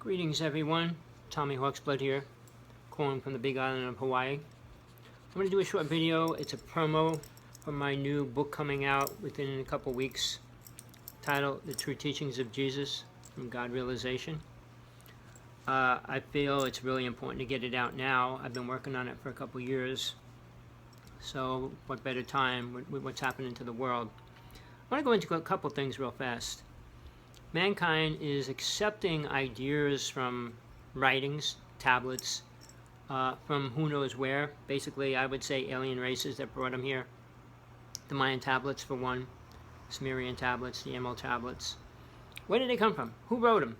Greetings everyone, Rev.Hawksblood here, calling from the big island of Hawaii. I'm going to do a short video. It's a promo for my new book coming out within a couple weeks, titled The True Teachings of Jesus from God Realization. I feel it's really important to get it out now. I've been working on it for a couple years, so what better time with what's happening to the world. I want to go into a couple things real fast. Mankind is accepting ideas from writings, tablets, from who knows where. Basically, I would say alien races that brought them here. The Mayan tablets, for one, Sumerian tablets, the Emerald tablets. Where did they come from? Who wrote them?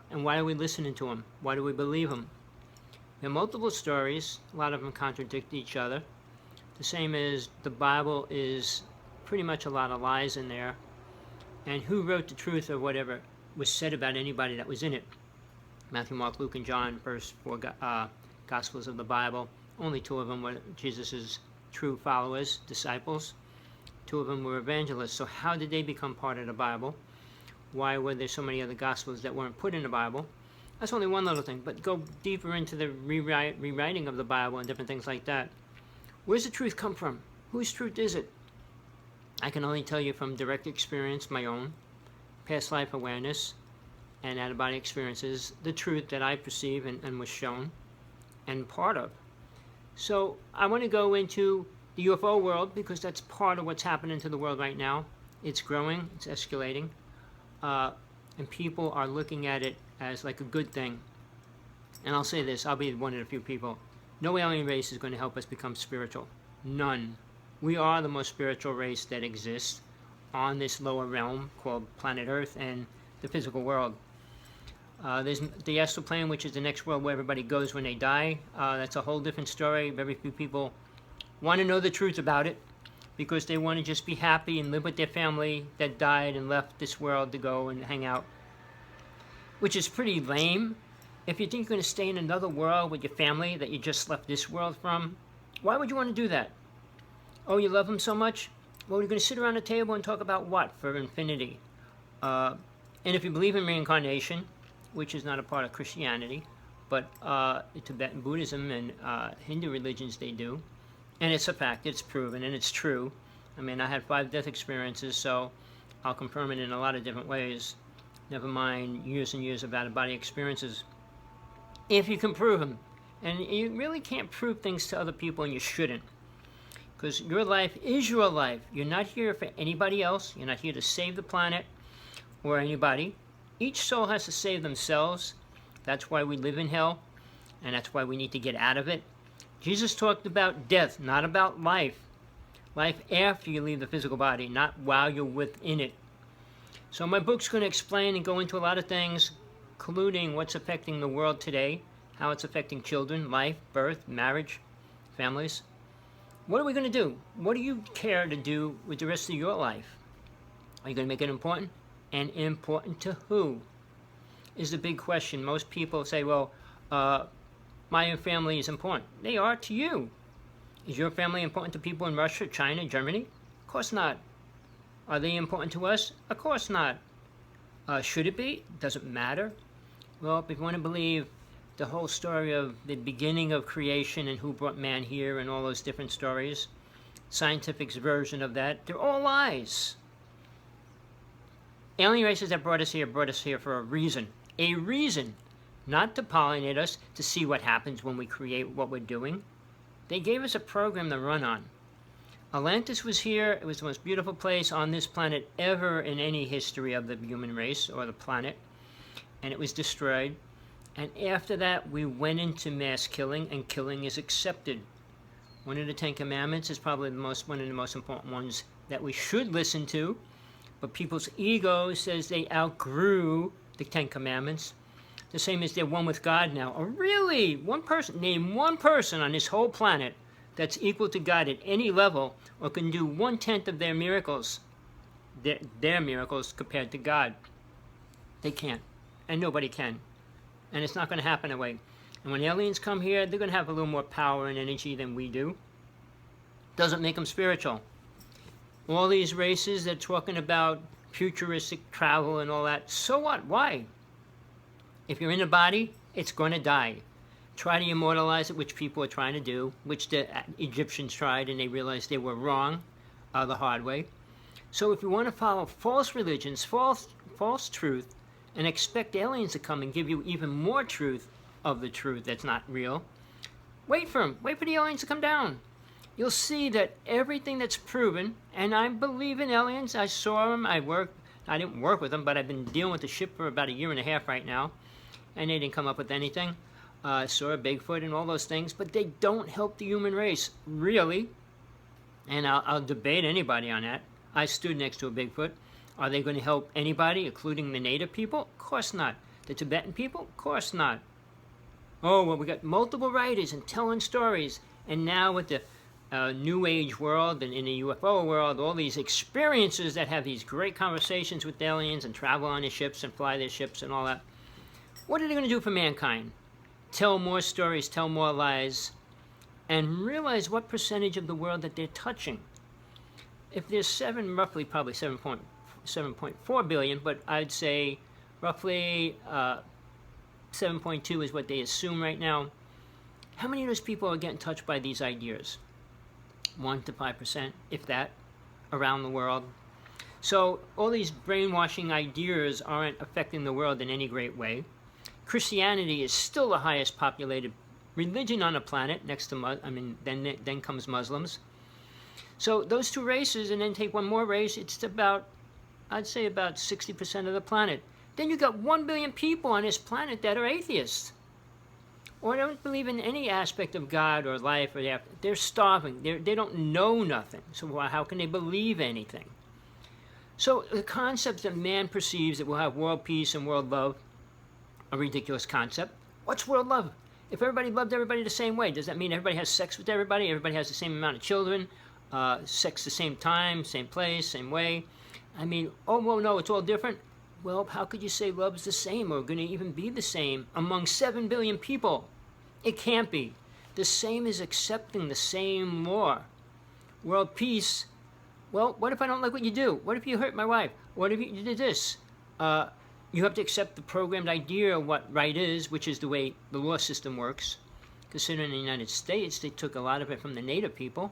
And why are we listening to them? Why do we believe them? There are multiple stories. A lot of them contradict each other. The same as the Bible is pretty much a lot of lies in there. And who wrote the truth of whatever was said about anybody that was in it? Matthew, Mark, Luke, and John, first four Gospels of the Bible. Only two of them were Jesus' true followers, disciples. Two of them were evangelists. So how did they become part of the Bible? Why were there so many other Gospels that weren't put in the Bible? That's only one little thing. But go deeper into the rewriting of the Bible and different things like that. Where's the truth come from? Whose truth is it? I can only tell you from direct experience, my own, past life awareness, and out-of-body experiences, the truth that I perceive and was shown and part of. So I want to go into the UFO world because that's part of what's happening to the world right now. It's growing, it's escalating, and people are looking at it as like a good thing. And I'll say this, I'll be one of the few people. No alien race is going to help us become spiritual. None. We are the most spiritual race that exists on this lower realm called planet Earth and the physical world. There's the astral plane, which is the next world where everybody goes when they die. That's a whole different story. Very few people want to know the truth about it because they want to just be happy and live with their family that died and left this world to go and hang out, which is pretty lame. If you think you're going to stay in another world with your family that you just left this world from, why would you want to do that? Oh, you love them so much? Well, we're going to sit around a table and talk about what for infinity? And if you believe in reincarnation, which is not a part of Christianity, but Tibetan Buddhism and Hindu religions, they do. And it's a fact, it's proven, and it's true. I mean, I had 5 death experiences, so I'll confirm it in a lot of different ways. Never mind years and years of out-of-body experiences. If you can prove them. And you really can't prove things to other people, and you shouldn't. Because your life is your life. You're not here for anybody else. You're not here to save the planet or anybody. Each soul has to save themselves. That's why we live in hell, and that's why we need to get out of it. Jesus talked about death, not about life. Life after you leave the physical body, not while you're within it. So my book's going to explain and go into a lot of things, including what's affecting the world today, how it's affecting children, life, birth, marriage, families. What are we going to do? What do you care to do with the rest of your life? Are you going to make it important? And important to who? Is the big question. Most people say, well, my family is important. They are to you. Is your family important to people in Russia, China, Germany? Of course not. Are they important to us? Of course not. Should it be? Does it matter? Well, if you want to believe the whole story of the beginning of creation and who brought man here and all those different stories, scientific's version of that, they're all lies. Alien races that brought us here for a reason. A reason. Not to pollinate us, to see what happens when we create what we're doing. They gave us a program to run on. Atlantis was here. It was the most beautiful place on this planet ever in any history of the human race or the planet. And it was destroyed. And after that, we went into mass killing, and killing is accepted. One of the 10 Commandments is probably one of the most important ones that we should listen to. But people's ego says they outgrew the 10 Commandments. The same as they're one with God now. Oh, really? One person, name one person on this whole planet that's equal to God at any level or can do 1/10 of their miracles, their miracles compared to God. They can't. And nobody can. And it's not going to happen that way. And when aliens come here, they're going to have a little more power and energy than we do. Doesn't make them spiritual. All these races that are talking about futuristic travel and all that, so what? Why? If you're in a body, it's going to die. Try to immortalize it, which people are trying to do, which the Egyptians tried, and they realized they were wrong the hard way. So if you want to follow false religions, false truth, and expect aliens to come and give you even more truth of the truth that's not real, wait for them. Wait for the aliens to come down. You'll see that everything that's proven, and I believe in aliens. I saw them. I didn't work with them, but I've been dealing with the ship for about 1.5 years right now, and they didn't come up with anything. Saw a Bigfoot and all those things, but they don't help the human race, really. And I'll debate anybody on that. I stood next to a Bigfoot. Are they going to help anybody, including the native people? Of course not. The Tibetan people? Of course not. Oh, well, we got multiple writers and telling stories. And now with the New Age world and in the UFO world, all these experiences that have these great conversations with aliens and travel on their ships and fly their ships and all that. What are they going to do for mankind? Tell more stories, tell more lies, and realize what percentage of the world that they're touching. If there's roughly probably 7.4 billion, but I'd say roughly 7.2 is what they assume right now. How many of those people are getting touched by these ideas? 1 to 5%, if that, around the world. So all these brainwashing ideas aren't affecting the world in any great way. Christianity is still the highest populated religion on the planet, next to then comes Muslims. So those two races, and then take one more race, it's about, I'd say about 60% of the planet. Then you got 1 billion people on this planet that are atheists, or don't believe in any aspect of God or life, or they're starving. They don't know nothing. So how can they believe anything? So the concepts that man perceives that we'll have world peace and world love, a ridiculous concept. What's world love? If everybody loved everybody the same way, does that mean everybody has sex with everybody? Everybody has the same amount of children, sex the same time, same place, same way? I mean, oh, well, no, it's all different. Well, how could you say love's the same or going to even be the same among 7 billion people? It can't be. The same is accepting the same law. World peace. Well, what if I don't like what you do? What if you hurt my wife? What if you did this? You have to accept the programmed idea of what right is, which is the way the law system works. Considering the United States, they took a lot of it from the native people.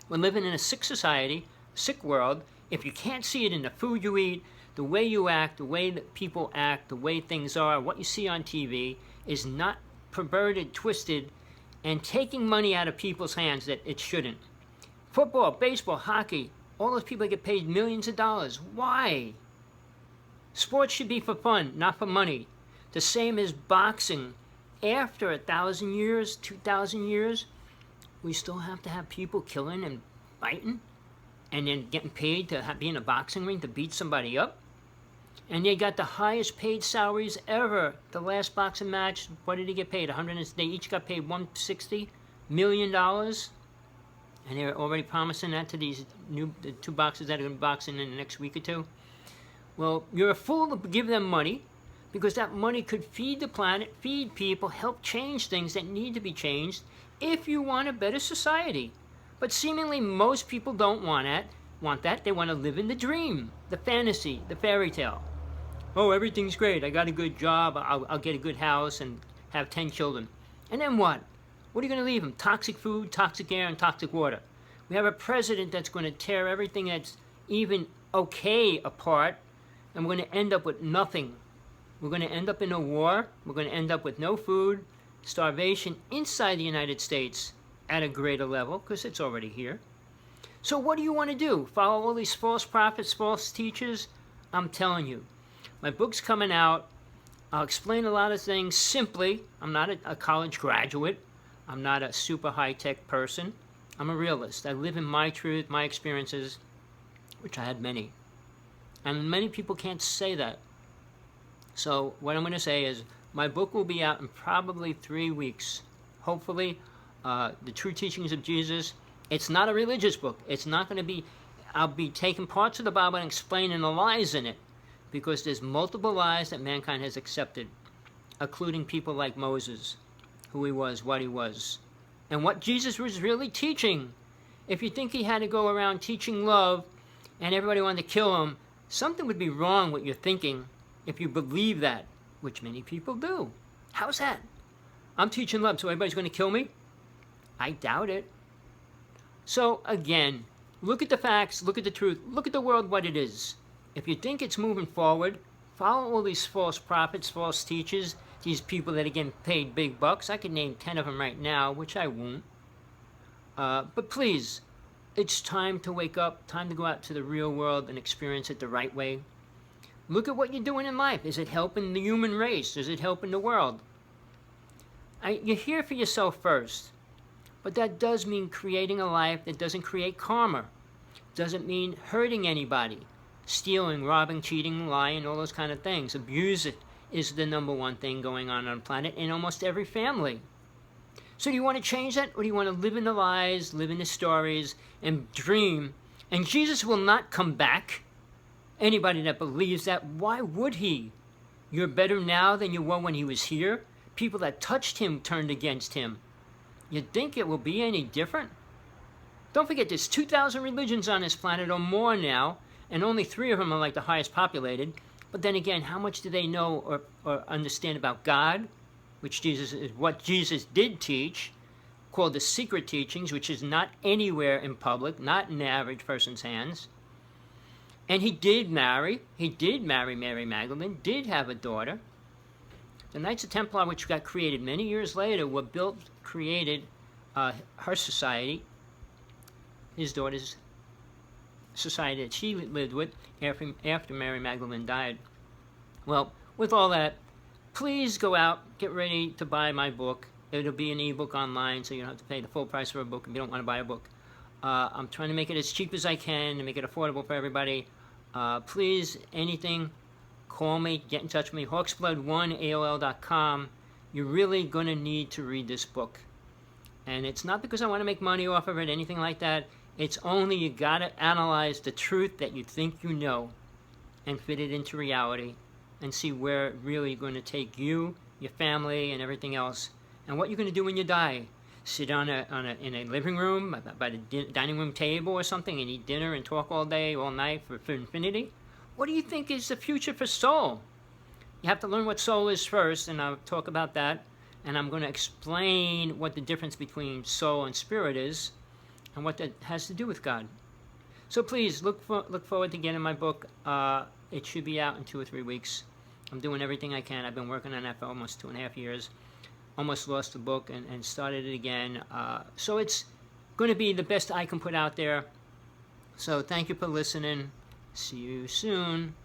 We're living in a sick society, sick world. If you can't see it in the food you eat, the way you act, the way that people act, the way things are, what you see on TV is not perverted, twisted, and taking money out of people's hands that it shouldn't. Football, baseball, hockey, all those people get paid millions of dollars. Why? Sports should be for fun, not for money. The same as boxing. After 1,000 years, 2,000 years, we still have to have people killing and fighting and then getting paid to be in a boxing ring to beat somebody up. And they got the highest paid salaries ever. The last boxing match, what did he get paid? They each got paid $160 million. And they're already promising that to the two boxers that are going to be boxing in the next week or two. Well, you're a fool to give them money, because that money could feed the planet, feed people, help change things that need to be changed if you want a better society. But seemingly most people don't want that. They want to live in the dream, the fantasy, the fairy tale. Oh, everything's great. I got a good job. I'll get a good house and have 10 children. And then what? What are you going to leave them? Toxic food, toxic air, and toxic water. We have a president that's going to tear everything that's even okay apart, and we're going to end up with nothing. We're going to end up in a war. We're going to end up with no food, starvation inside the United States at a greater level, because it's already here. So what do you want to do? Follow all these false prophets, false teachers? I'm telling you. My book's coming out. I'll explain a lot of things simply. I'm not a college graduate. I'm not a super high-tech person. I'm a realist. I live in my truth, my experiences, which I had many. And many people can't say that. So what I'm going to say is my book will be out in probably 3 weeks. Hopefully, The True Teachings of Jesus. It's not a religious book. It's not going to be, I'll be taking parts of the Bible and explaining the lies in it, because there's multiple lies that mankind has accepted, including people like Moses, who he was, what he was, and what Jesus was really teaching. If you think he had to go around teaching love and everybody wanted to kill him, something would be wrong with your thinking if you believe that. which many people do. How's that? I'm teaching love, so everybody's going to kill me? I doubt it. So again, look at the facts, look at the truth, look at the world what it is. If you think it's moving forward, follow all these false prophets, false teachers, these people that again paid big bucks. I could name 10 of them right now, which I won't. But please, it's time to wake up, time to go out to the real world and experience it the right way. Look at what you're doing in life. Is it helping the human race? Is it helping the world? You're here for yourself first. But that does mean creating a life that doesn't create karma. Doesn't mean hurting anybody. Stealing, robbing, cheating, lying, all those kind of things. Abuse is the #1 thing going on the planet in almost every family. So do you want to change that? Or do you want to live in the lies, live in the stories, and dream? And Jesus will not come back. Anybody that believes that, why would he? You're better now than you were when he was here. People that touched him turned against him. You'd think it will be any different? Don't forget, there's 2,000 religions on this planet or more now, and only 3 of them are like the highest populated. But then again, how much do they know or understand about God, which Jesus is what Jesus did teach, called the secret teachings, which is not anywhere in public, not in the average person's hands. And he did marry Mary Magdalene, did have a daughter. The Knights of Templar, which got created many years later, were created her society, his daughter's society that she lived with after Mary Magdalene died. Well, with all that, please go out, get ready to buy my book. It'll be an ebook online, so you don't have to pay the full price for a book if you don't want to buy a book. I'm trying to make it as cheap as I can to make it affordable for everybody. Please, anything, call me, get in touch with me, hawksblood1@aol.com. You're really going to need to read this book. And it's not because I want to make money off of it, anything like that. It's only you got to analyze the truth that you think you know and fit it into reality and see where it's really going to take you, your family, and everything else. And what you're going to do when you die. Sit in a living room, by the dining room table or something, and eat dinner and talk all day, all night for infinity? What do you think is the future for soul? You have to learn what soul is first, and I'll talk about that. And I'm going to explain what the difference between soul and spirit is and what that has to do with God. So please, look forward to getting my book. It should be out in 2 or 3 weeks. I'm doing everything I can. I've been working on that for almost 2.5 years. Almost lost the book and started it again. So it's going to be the best I can put out there. So thank you for listening. See you soon.